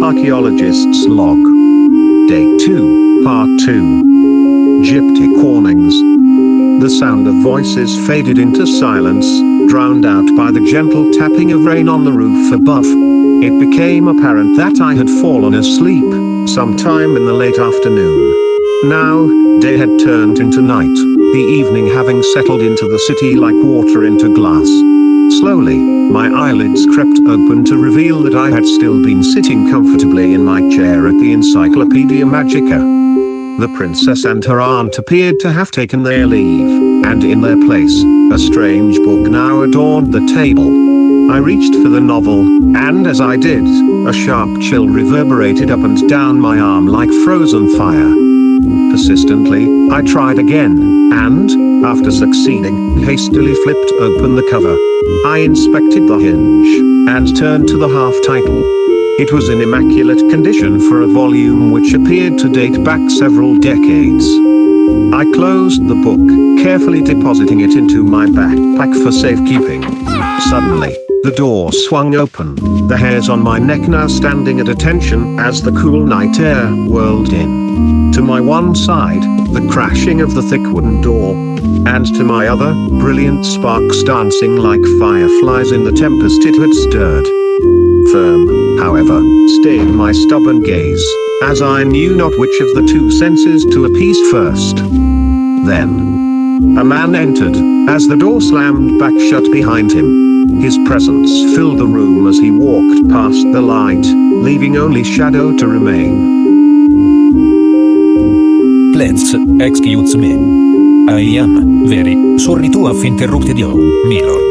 Archaeologist's log. Day 2, Part 2. Gyptic warnings. The sound of voices faded into silence, drowned out by the gentle tapping of rain on the roof above. It became apparent that I had fallen asleep, sometime in the late afternoon. Now, day had turned into night, the evening having settled into the city like water into glass. Slowly, my eyelids crept open to reveal that I had still been sitting comfortably in my chair at the Encyclopedia Magicka. The princess and her aunt appeared to have taken their leave, and in their place, a strange book now adorned the table. I reached for the novel, and as I did, a sharp chill reverberated up and down my arm like frozen fire. Persistently, I tried again, and, after succeeding, hastily flipped open the cover. I inspected the hinge, and turned to the half-title. It was in immaculate condition for a volume which appeared to date back several decades. I closed the book, carefully depositing it into my backpack for safekeeping. Suddenly, the door swung open, the hairs on my neck now standing at attention as the cool night air whirled in. To my one side, the crashing of the thick wooden door, and to my other, brilliant sparks dancing like fireflies in the tempest it had stirred. Firm, however, stayed my stubborn gaze, as I knew not which of the two senses to appease first. Then, a man entered, as the door slammed back shut behind him. His presence filled the room as he walked past the light, leaving only shadow to remain. Please, excuse me. I am very sorry to have interrupted you, my lord.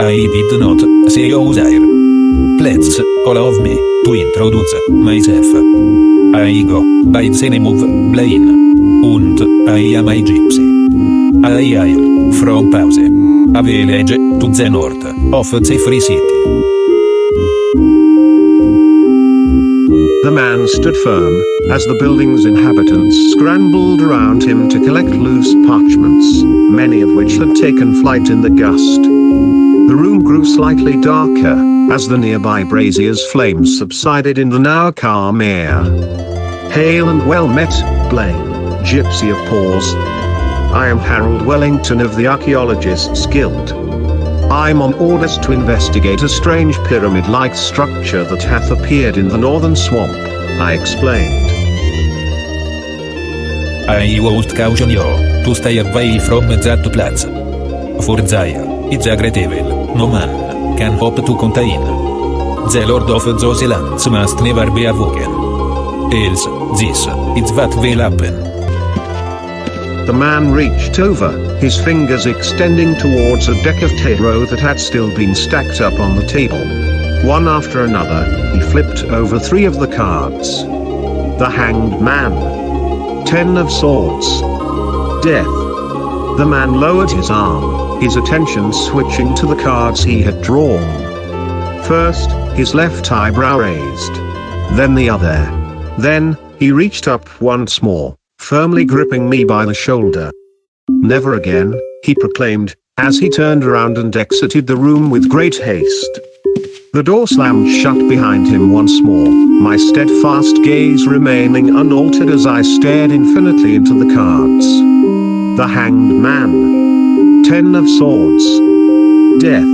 I did not say you there. Please, allow me to introduce myself. I go by the name of Blaine, and I am a gypsy. I hail from Pause, a village to the north of the Free City. The man stood firm, as the building's inhabitants scrambled around him to collect loose parchments, many of which had taken flight in the gust. The room grew slightly darker, as the nearby brazier's flames subsided in the now calm air. Hail and well met, Blaine, Gypsy of Paws. I am Harold Wellington of the Archaeologist's Guild. I'm on orders to investigate a strange pyramid-like structure that hath appeared in the northern swamp, I explained. I would caution you to stay away from that place. For there, it's a great evil no man can hope to contain. The Lord of those lands must never be awoken. Else, this is what will happen. The man reached over, his fingers extending towards a deck of tarot that had still been stacked up on the table. One after another, he flipped over 3 of the cards. The Hanged Man. 10 of Swords. Death. The man lowered his arm, his attention switching to the cards he had drawn. First, his left eyebrow raised. Then the other. Then, he reached up once more, firmly gripping me by the shoulder. Never again, he proclaimed, as he turned around and exited the room with great haste. The door slammed shut behind him once more, my steadfast gaze remaining unaltered as I stared infinitely into the cards. The Hanged Man. 10 of Swords. Death.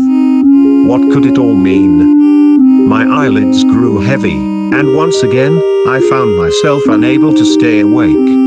What could it all mean? My eyelids grew heavy, and once again, I found myself unable to stay awake.